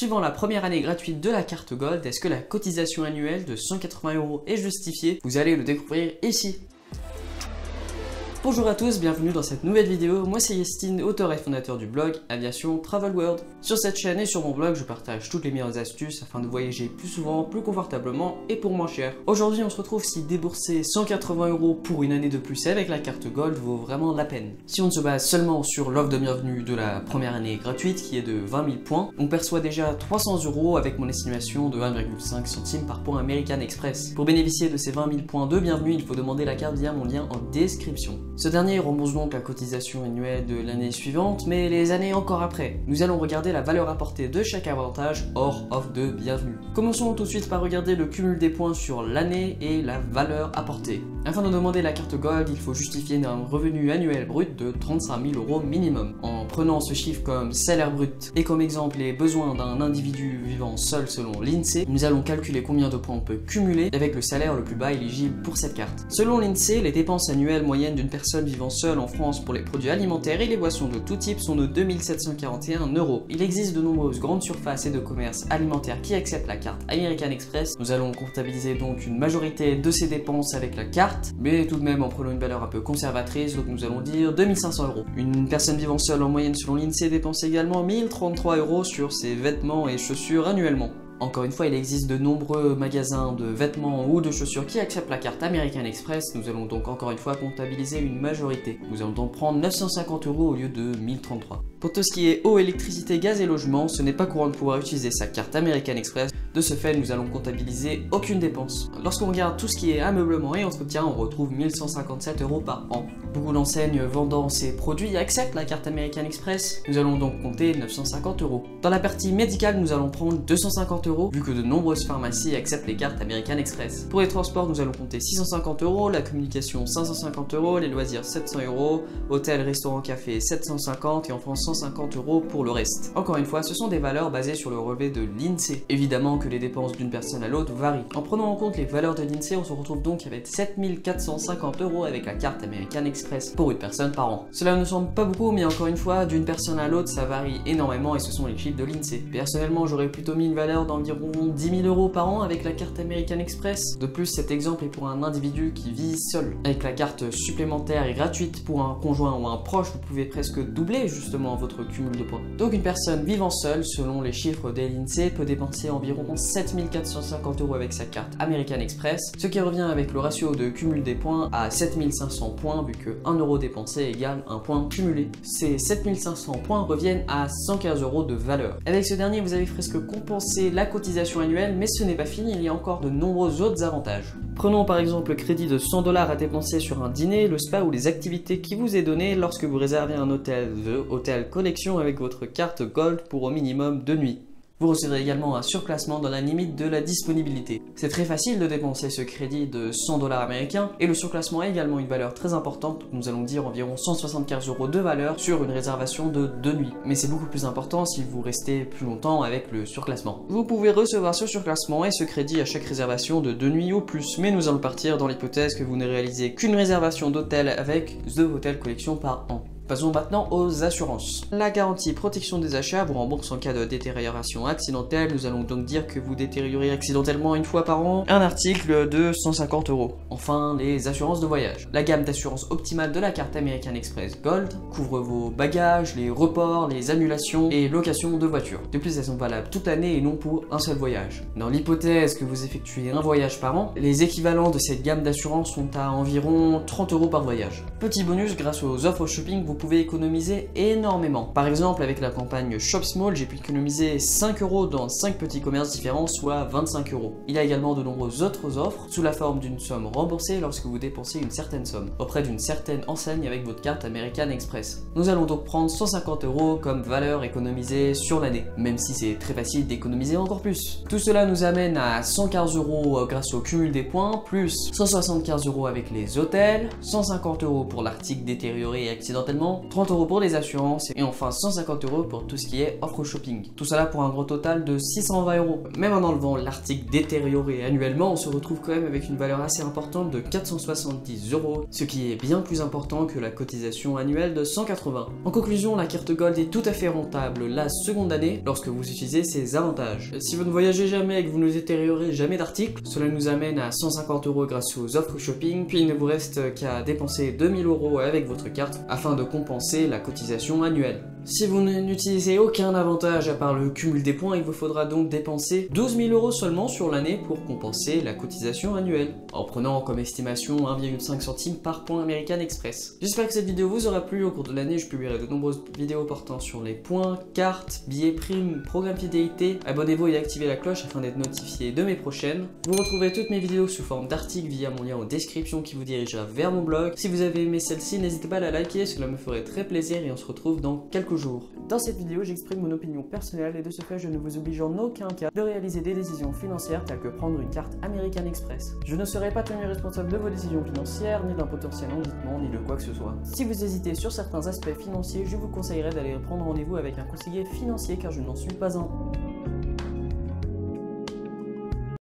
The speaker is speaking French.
Suivant la première année gratuite de la carte Gold, est-ce que la cotisation annuelle de 180 € est justifiée? Vous allez le découvrir ici. Bonjour à tous, bienvenue dans cette nouvelle vidéo. Moi c'est Yestine, auteur et fondateur du blog Aviation Travel World. Sur cette chaîne et sur mon blog, je partage toutes les meilleures astuces afin de voyager plus souvent, plus confortablement et pour moins cher. Aujourd'hui, on se retrouve si débourser 180 € pour une année de plus avec la carte Gold vaut vraiment la peine. Si on se base seulement sur l'offre de bienvenue de la première année gratuite qui est de 20 000 points, on perçoit déjà 300 € avec mon estimation de 1,5 centime par point American Express. Pour bénéficier de ces 20 000 points de bienvenue, il faut demander la carte via mon lien en description. Ce dernier rembourse donc la cotisation annuelle de l'année suivante, mais les années encore après. Nous allons regarder la valeur apportée de chaque avantage hors offre de bienvenue. Commençons tout de suite par regarder le cumul des points sur l'année et la valeur apportée. Afin de demander la carte Gold, il faut justifier d'un revenu annuel brut de 35 000 € minimum. En prenant ce chiffre comme salaire brut et comme exemple les besoins d'un individu vivant seul selon l'INSEE, nous allons calculer combien de points on peut cumuler avec le salaire le plus bas éligible pour cette carte. Selon l'INSEE, les dépenses annuelles moyennes d'une personne vivant seule en France pour les produits alimentaires et les boissons de tout type sont de 2 741 €. Il existe de nombreuses grandes surfaces et de commerces alimentaires qui acceptent la carte American Express. Nous allons comptabiliser donc une majorité de ces dépenses avec la carte, mais tout de même en prenant une valeur un peu conservatrice, donc nous allons dire 2500 €. Une personne vivant seule en moyenne selon l'INSEE dépense également 1033 € sur ses vêtements et chaussures annuellement. Encore une fois, il existe de nombreux magasins de vêtements ou de chaussures qui acceptent la carte American Express. Nous allons donc encore une fois comptabiliser une majorité. Nous allons donc prendre 950 € au lieu de 1033. Pour tout ce qui est eau, électricité, gaz et logement, ce n'est pas courant de pouvoir utiliser sa carte American Express. De ce fait, nous allons comptabiliser aucune dépense. Lorsqu'on regarde tout ce qui est ameublement et entretien, on retrouve 1157 € par an. Beaucoup d'enseignes vendant ces produits acceptent la carte American Express. Nous allons donc compter 950 €. Dans la partie médicale, nous allons prendre 250 €, vu que de nombreuses pharmacies acceptent les cartes American Express. Pour les transports, nous allons compter 650 €, la communication 550 €, les loisirs 700 €, hôtel, restaurant, café 750 et en France 150 € pour le reste. Encore une fois, ce sont des valeurs basées sur le relevé de l'INSEE. Évidemment que les dépenses d'une personne à l'autre varient. En prenant en compte les valeurs de l'INSEE, on se retrouve donc avec 7 450 € avec la carte American Express pour une personne par an. Cela ne semble pas beaucoup, mais encore une fois, d'une personne à l'autre, ça varie énormément et ce sont les chiffres de l'INSEE. Personnellement, j'aurais plutôt mis une valeur d'environ 10 000 € par an avec la carte American Express. De plus, cet exemple est pour un individu qui vit seul. Avec la carte supplémentaire et gratuite pour un conjoint ou un proche, vous pouvez presque doubler justement votre cumul de points. Donc une personne vivant seule, selon les chiffres de l'INSEE, peut dépenser environ 7 450 € avec sa carte American Express, ce qui revient avec le ratio de cumul des points à 7 500 points vu que 1 € dépensé égale un point cumulé. Ces 7 500 points reviennent à 115 € de valeur. Avec ce dernier, vous avez presque compensé la cotisation annuelle, mais ce n'est pas fini, il y a encore de nombreux autres avantages. Prenons par exemple le crédit de 100 $ à dépenser sur un dîner, le spa ou les activités qui vous est donné lorsque vous réservez un hôtel The Hotel Collection avec votre carte Gold pour au minimum 2 nuits. Vous recevrez également un surclassement dans la limite de la disponibilité. C'est très facile de dépenser ce crédit de 100 $ américains et le surclassement a également une valeur très importante, nous allons dire environ 175 € de valeur sur une réservation de 2 nuits. Mais c'est beaucoup plus important si vous restez plus longtemps avec le surclassement. Vous pouvez recevoir ce surclassement et ce crédit à chaque réservation de 2 nuits ou plus, mais nous allons partir dans l'hypothèse que vous ne réalisez qu'une réservation d'hôtel avec The Hotel Collection par an. Passons maintenant aux assurances. La garantie protection des achats vous rembourse en cas de détérioration accidentelle. Nous allons donc dire que vous détériorez accidentellement une fois par an un article de 150 €. Enfin, les assurances de voyage. La gamme d'assurance optimale de la carte American Express Gold couvre vos bagages, les reports, les annulations et locations de voitures. De plus, elles sont valables toute l'année et non pour un seul voyage. Dans l'hypothèse que vous effectuez un voyage par an, les équivalents de cette gamme d'assurance sont à environ 30 € par voyage. Petit bonus, grâce aux offres shopping, vous pouvez économiser énormément. Par exemple, avec la campagne Shop Small, j'ai pu économiser 5 € dans 5 petits commerces différents, soit 25 €. Il y a également de nombreuses autres offres sous la forme d'une somme remboursée lorsque vous dépensez une certaine somme auprès d'une certaine enseigne avec votre carte American Express. Nous allons donc prendre 150 € comme valeur économisée sur l'année, même si c'est très facile d'économiser encore plus. Tout cela nous amène à 115 € grâce au cumul des points, plus 175 € avec les hôtels, 150 € pour l'article détérioré accidentellement, abonnement, 30 € pour les assurances et enfin 150 € pour tout ce qui est offre shopping. Tout cela pour un gros total de 620 €. Même en enlevant l'article détérioré annuellement, on se retrouve quand même avec une valeur assez importante de 470 €, ce qui est bien plus important que la cotisation annuelle de 180. En conclusion, la carte Gold est tout à fait rentable la seconde année lorsque vous utilisez ses avantages. Si vous ne voyagez jamais et que vous ne détériorez jamais d'articles, cela nous amène à 150 € grâce aux offres shopping, puis il ne vous reste qu'à dépenser 2000 € avec votre carte afin de compenser la cotisation annuelle. Si vous n'utilisez aucun avantage à part le cumul des points, il vous faudra donc dépenser 12 000 € seulement sur l'année pour compenser la cotisation annuelle, en prenant comme estimation 1,5 centime par point American Express. J'espère que cette vidéo vous aura plu. Au cours de l'année, je publierai de nombreuses vidéos portant sur les points, cartes, billets, primes, programmes fidélité. Abonnez-vous et activez la cloche afin d'être notifié de mes prochaines. Vous retrouverez toutes mes vidéos sous forme d'articles via mon lien en description qui vous dirigera vers mon blog. Si vous avez aimé celle-ci, n'hésitez pas à la liker, cela me ferait très plaisir et on se retrouve dans quelques jours. Dans cette vidéo, j'exprime mon opinion personnelle et de ce fait, je ne vous oblige en aucun cas de réaliser des décisions financières telles que prendre une carte American Express. Je ne serai pas tenu responsable de vos décisions financières, ni d'un potentiel endettement, ni de quoi que ce soit. Si vous hésitez sur certains aspects financiers, je vous conseillerais d'aller prendre rendez-vous avec un conseiller financier car je n'en suis pas un.